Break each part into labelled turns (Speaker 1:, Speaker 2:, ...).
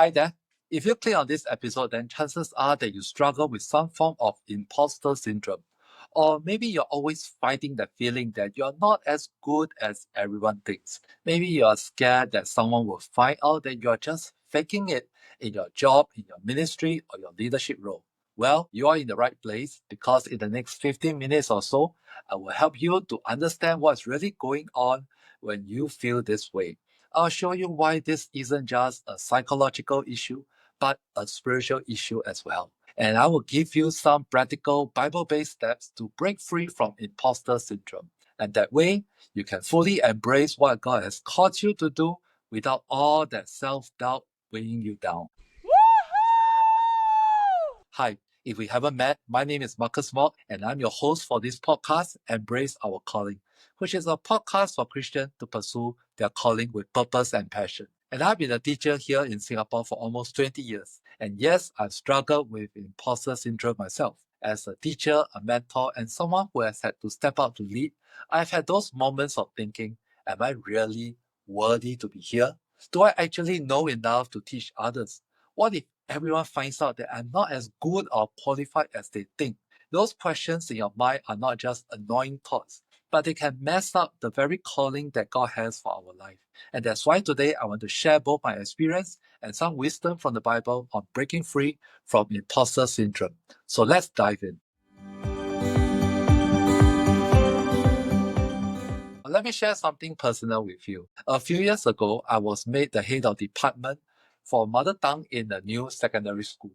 Speaker 1: Hi there. If you click on this episode, then chances are that you struggle with some form of imposter syndrome. Or maybe you're always fighting that feeling that you're not as good as everyone thinks. Maybe you're scared that someone will find out that you're just faking it in your job, in your ministry, or your leadership role. Well, you are in the right place because in the next 15 minutes or so, I will help you to understand what's really going on when you feel this way. I'll show you why this isn't just a psychological issue, but a spiritual issue as well. And I will give you some practical Bible based steps to break free from imposter syndrome. And that way, you can fully embrace what God has called you to do without all that self doubt weighing you down. Hi, if we haven't met, my name is Marcus Mock, and I'm your host for this podcast, Embrace Our Calling, which is a podcast for Christians to pursue their calling with purpose and passion. And I've been a teacher here in Singapore for almost 20 years. And yes, I've struggled with imposter syndrome myself. As a teacher, a mentor, and someone who has had to step up to lead, I've had those moments of thinking, am I really worthy to be here? Do I actually know enough to teach others? What if everyone finds out that I'm not as good or qualified as they think? Those questions in your mind are not just annoying thoughts, but they can mess up the very calling that God has for our life. And that's why today I want to share both my experience and some wisdom from the Bible on breaking free from imposter syndrome. So let's dive in. Let me share something personal with you. A few years ago, I was made the head of department for mother tongue in a new secondary school.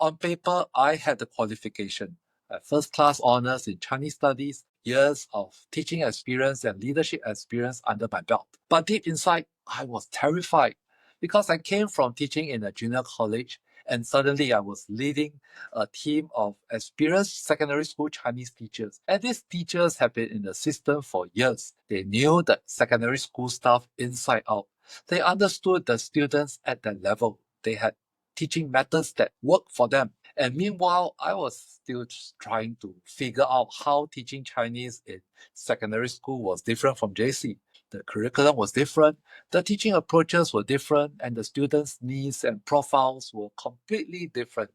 Speaker 1: On paper, I had the qualification, a first-class honors in Chinese studies, years of teaching experience and leadership experience under my belt. But deep inside, I was terrified because I came from teaching in a junior college and suddenly I was leading a team of experienced secondary school Chinese teachers. And these teachers have been in the system for years. They knew the secondary school stuff inside out. They understood the students at that level. They had teaching methods that work for them. And meanwhile, I was still trying to figure out how teaching Chinese in secondary school was different from JC. The curriculum was different, the teaching approaches were different, and the students' needs and profiles were completely different.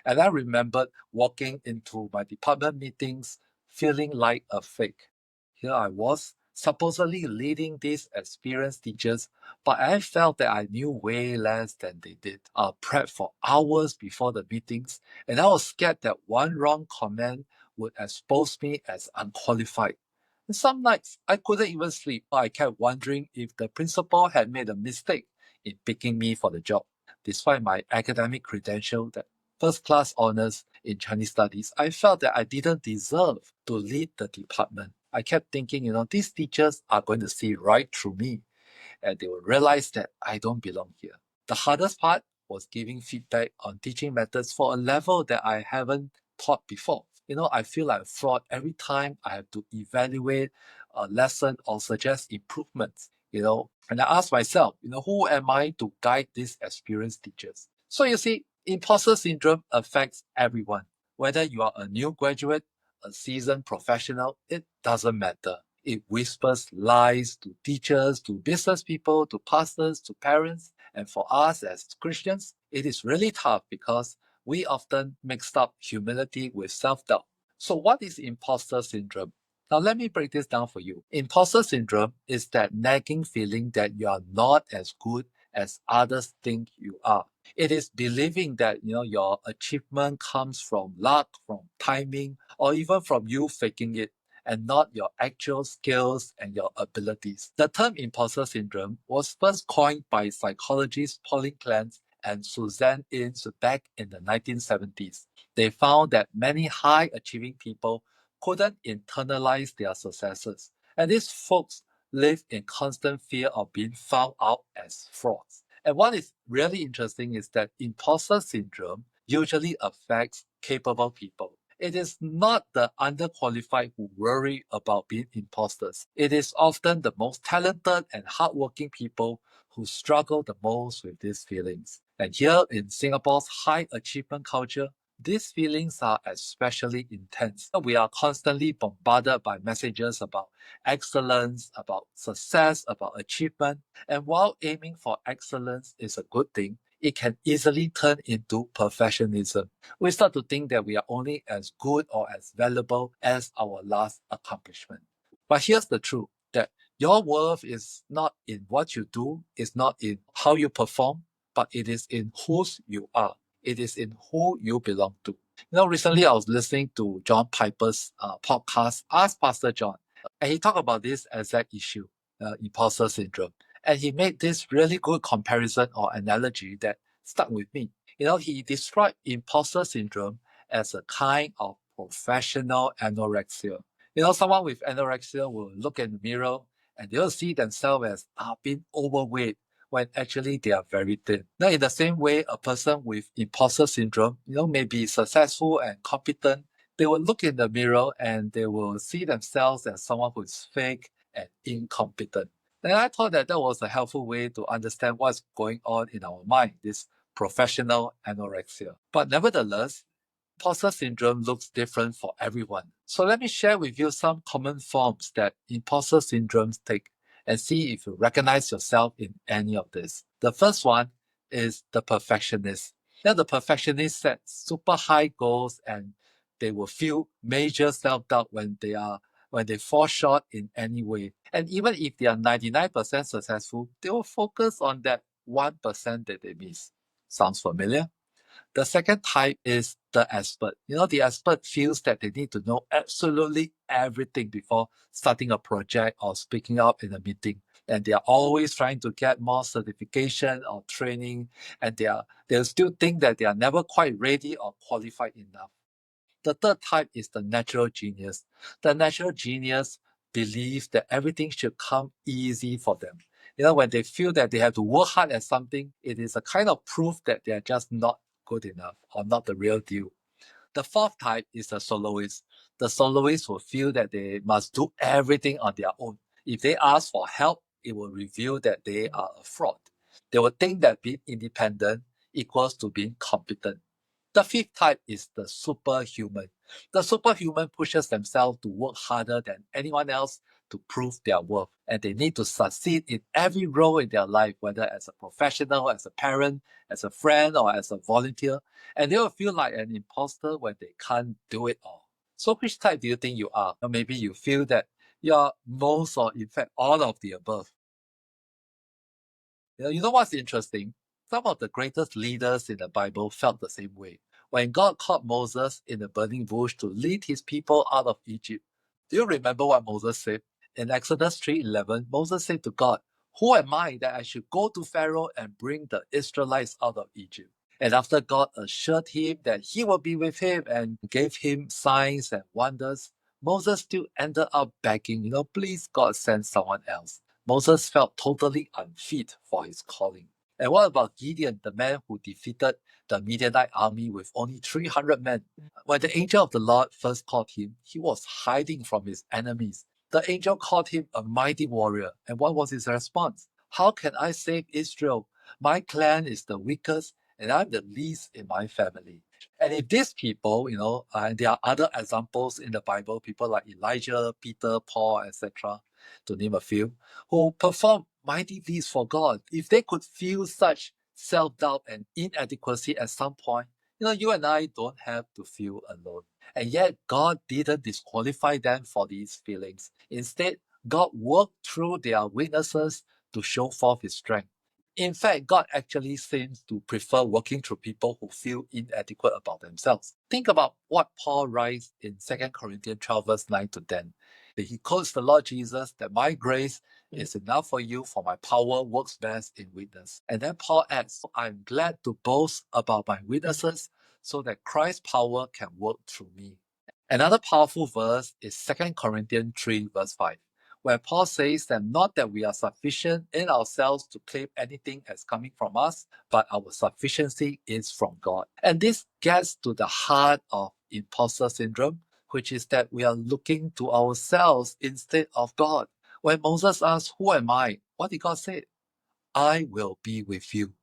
Speaker 1: And I remembered walking into my department meetings feeling like a fake. Here I was, supposedly leading these experienced teachers, but I felt that I knew way less than they did. I prepped for hours before the meetings, and I was scared that one wrong comment would expose me as unqualified. And some nights, I couldn't even sleep. I kept wondering if the principal had made a mistake in picking me for the job. Despite my academic credential, that first-class honors in Chinese studies, I felt that I didn't deserve to lead the department. I kept thinking, these teachers are going to see right through me and they will realize that I don't belong here. The hardest part was giving feedback on teaching methods for a level that I haven't taught before. I feel like a fraud every time I have to evaluate a lesson or suggest improvements, and I ask myself, who am I to guide these experienced teachers? So you see, imposter syndrome affects everyone. Whether you are a new graduate, a seasoned professional, it doesn't matter. It whispers lies to teachers, to business people, to pastors, to parents. And for us as Christians, it is really tough because we often mix up humility with self-doubt. So what is imposter syndrome? Now let me break this down for you. Imposter syndrome is that nagging feeling that you are not as good as others think you are. It is believing that your achievement comes from luck, from timing, or even from you faking it and not your actual skills and your abilities. The term imposter syndrome was first coined by psychologists Pauline Clance and Suzanne Innes back in the 1970s. They found that many high achieving people couldn't internalize their successes, and these folks live in constant fear of being found out as frauds. And what is really interesting is that imposter syndrome usually affects capable people. It is not the underqualified who worry about being imposters. It is often the most talented and hardworking people who struggle the most with these feelings. And here in Singapore's high achievement culture, these feelings are especially intense. We are constantly bombarded by messages about excellence, about success, about achievement. And while aiming for excellence is a good thing, it can easily turn into perfectionism. We start to think that we are only as good or as valuable as our last accomplishment. But here's the truth that your worth is not in what you do, it's not in how you perform, but it is in whose you are. It is in who you belong to. Recently I was listening to John Piper's podcast, Ask Pastor John, and he talked about this exact issue, imposter syndrome. And he made this really good comparison or analogy that stuck with me. He described imposter syndrome as a kind of professional anorexia. Someone with anorexia will look in the mirror and they'll see themselves as being overweight when actually they are very thin. Now, in the same way, a person with imposter syndrome, may be successful and competent. They will look in the mirror and they will see themselves as someone who is fake and incompetent. And I thought that was a helpful way to understand what's going on in our mind, this professional anorexia. But nevertheless, imposter syndrome looks different for everyone. So let me share with you some common forms that imposter syndromes take and see if you recognize yourself in any of this. The first one is the perfectionist. Now, the perfectionist sets super high goals and they will feel major self-doubt when they fall short in any way. And even if they are 99% successful, they will focus on that 1% that they miss. Sounds familiar? The second type is the expert. The expert feels that they need to know absolutely everything before starting a project or speaking up in a meeting. And they are always trying to get more certification or training, and they'll still think that they are never quite ready or qualified enough. The third type is the natural genius. The natural genius believes that everything should come easy for them. When they feel that they have to work hard at something, it is a kind of proof that they are just not good enough or not the real deal. The fourth type is the soloist. The soloist will feel that they must do everything on their own. If they ask for help, it will reveal that they are a fraud. They will think that being independent equals to being competent. The fifth type is the superhuman. The superhuman pushes themselves to work harder than anyone else to prove their worth. And they need to succeed in every role in their life, whether as a professional, as a parent, as a friend, or as a volunteer. And they will feel like an imposter when they can't do it all. So which type do you think you are? Or maybe you feel that you're most or in fact all of the above. You know what's interesting? Some of the greatest leaders in the Bible felt the same way. When God called Moses in the burning bush to lead his people out of Egypt, do you remember what Moses said? In Exodus 3:11, Moses said to God, "Who am I that I should go to Pharaoh and bring the Israelites out of Egypt?" And after God assured him that he will be with him and gave him signs and wonders, Moses still ended up begging, please God send someone else. Moses felt totally unfit for his calling. And what about Gideon, the man who defeated the Midianite army with only 300 men? When the angel of the Lord first called him, he was hiding from his enemies. The angel called him a mighty warrior. And what was his response? How can I save Israel? My clan is the weakest, and I'm the least in my family. And if these people, and there are other examples in the Bible, people like Elijah, Peter, Paul, etc., to name a few, who performed mighty deeds for God, if they could feel such self-doubt and inadequacy at some point, you and I don't have to feel alone. And yet, God didn't disqualify them for these feelings. Instead, God worked through their weaknesses to show forth His strength. In fact, God actually seems to prefer working through people who feel inadequate about themselves. Think about what Paul writes in 2 Corinthians 12, verse 9 to 10. He quotes the Lord Jesus that my grace is enough for you, for my power works best in weakness. And then Paul adds, I'm glad to boast about my weaknesses so that Christ's power can work through me. Another powerful verse is 2 Corinthians 3, verse 5, where Paul says that not that we are sufficient in ourselves to claim anything as coming from us, but our sufficiency is from God. And this gets to the heart of imposter syndrome, which is that we are looking to ourselves instead of God. When Moses asked, who am I? What did God say? I will be with you.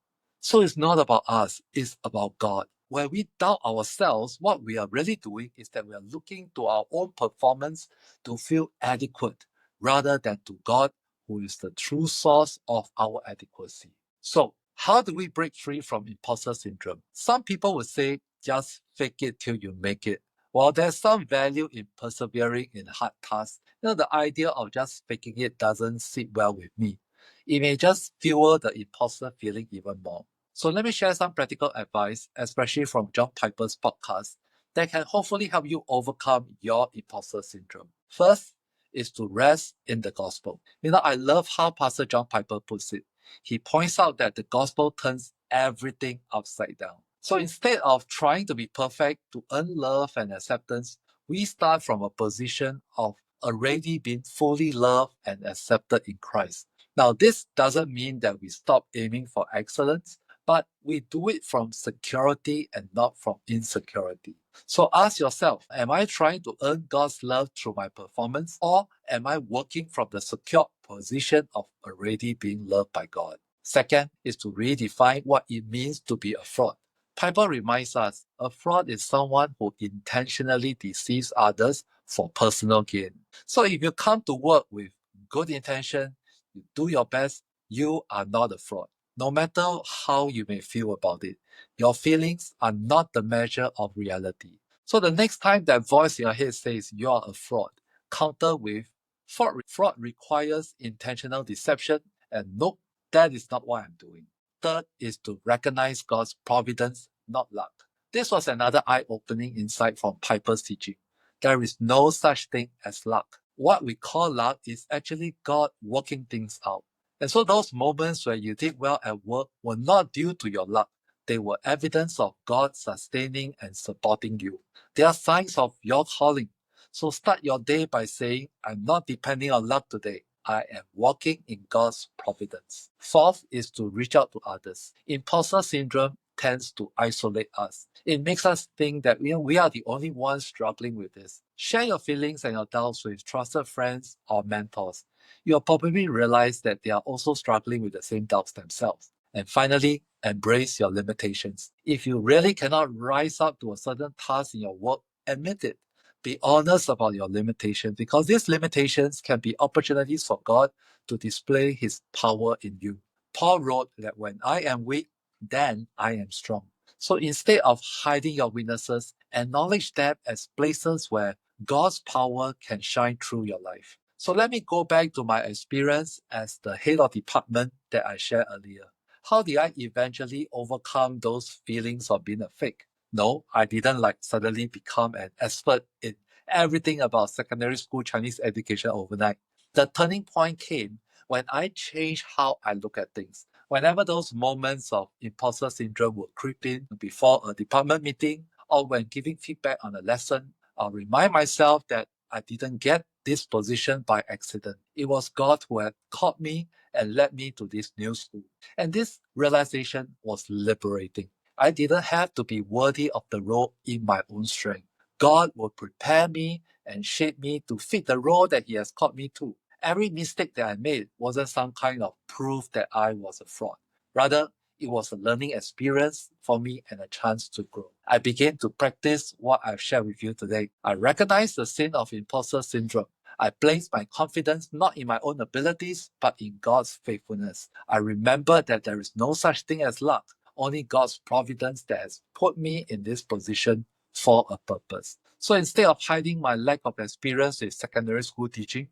Speaker 1: So it's not about us, it's about God. When we doubt ourselves, what we are really doing is that we are looking to our own performance to feel adequate rather than to God, who is the true source of our adequacy. So, How do we break free from imposter syndrome? Some people would say, just fake it till you make it. While there's some value in persevering in hard tasks, the idea of just faking it doesn't sit well with me. It may just fuel the imposter feeling even more. So let me share some practical advice, especially from John Piper's podcast, that can hopefully help you overcome your imposter syndrome. First is to rest in the gospel. I love how Pastor John Piper puts it. He points out that the gospel turns everything upside down. So instead of trying to be perfect to earn love and acceptance, we start from a position of already being fully loved and accepted in Christ. Now, this doesn't mean that we stop aiming for excellence, but we do it from security and not from insecurity. So ask yourself, am I trying to earn God's love through my performance, or am I working from the secure position of already being loved by God? Second is to redefine what it means to be a fraud. Piper reminds us a fraud is someone who intentionally deceives others for personal gain. So if you come to work with good intention, you do your best, you are not a fraud. No matter how you may feel about it, your feelings are not the measure of reality. So the next time that voice in your head says you are a fraud, counter with fraud requires intentional deception, and nope, that is not what I'm doing. Third is to recognize God's providence, not luck. This was another eye-opening insight from Piper's teaching. There is no such thing as luck. What we call luck is actually God working things out. And so those moments where you did well at work were not due to your luck. They were evidence of God sustaining and supporting you. They are signs of your calling. So start your day by saying, I'm not depending on luck today. I am walking in God's providence. Fourth is to reach out to others. Imposter syndrome tends to isolate us. It makes us think that we are the only ones struggling with this. Share your feelings and your doubts with trusted friends or mentors. You'll probably realize that they are also struggling with the same doubts themselves. And finally, embrace your limitations. If you really cannot rise up to a certain task in your work, admit it. Be honest about your limitations, because these limitations can be opportunities for God to display His power in you. Paul wrote that when I am weak, then I am strong. So instead of hiding your weaknesses, acknowledge them as places where God's power can shine through your life. So let me go back to my experience as the head of department that I shared earlier. How did I eventually overcome those feelings of being a fake? No, I didn't suddenly become an expert in everything about secondary school Chinese education overnight. The turning point came when I changed how I look at things. Whenever those moments of imposter syndrome would creep in before a department meeting or when giving feedback on a lesson, I'll remind myself that I didn't get this position by accident. It was God who had called me and led me to this new school. And this realization was liberating. I didn't have to be worthy of the role in my own strength. God will prepare me and shape me to fit the role that He has called me to. Every mistake that I made wasn't some kind of proof that I was a fraud. Rather, it was a learning experience for me and a chance to grow. I began to practice what I've shared with you today. I recognized the sin of imposter syndrome. I placed my confidence not in my own abilities, but in God's faithfulness. I remembered that there is no such thing as luck, only God's providence that has put me in this position for a purpose. So instead of hiding my lack of experience with secondary school teaching,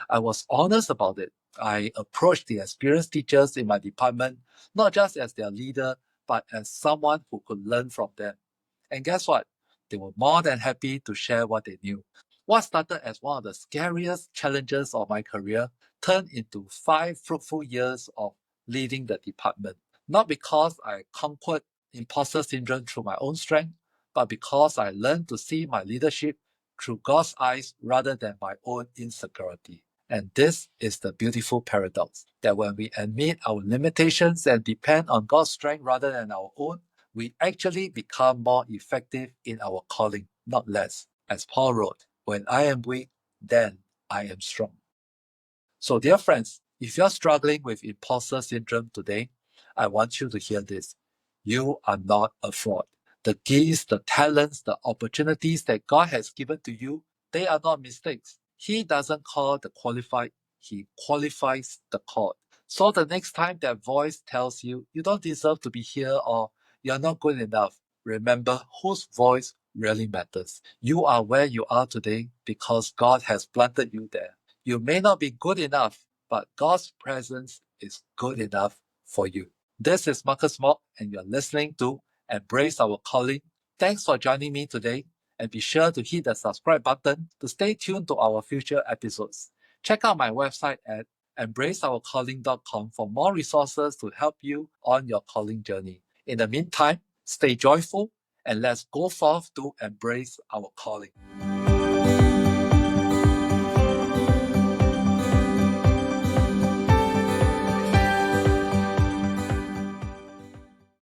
Speaker 1: I was honest about it. I approached the experienced teachers in my department not just as their leader, but as someone who could learn from them. And guess what? They were more than happy to share what they knew. What started as one of the scariest challenges of my career turned into 5 fruitful years of leading the department. Not because I conquered imposter syndrome through my own strength, but because I learned to see my leadership through God's eyes rather than my own insecurity. And this is the beautiful paradox, that when we admit our limitations and depend on God's strength rather than our own, we actually become more effective in our calling, not less. As Paul wrote, when I am weak, then I am strong. So, dear friends, if you're struggling with imposter syndrome today, I want you to hear this. You are not a fraud. The gifts, the talents, the opportunities that God has given to you, they are not mistakes. He doesn't call the qualified, He qualifies the called. So the next time that voice tells you you don't deserve to be here or you're not good enough, remember whose voice really matters. You are where you are today because God has planted you there. You may not be good enough, but God's presence is good enough for you. This is Marcus Mock, and you're listening to Embrace Our Calling. Thanks for joining me today, and be sure to hit the subscribe button to stay tuned to our future episodes. Check out my website at embraceourcalling.com for more resources to help you on your calling journey. In the meantime, stay joyful and let's go forth to embrace our calling.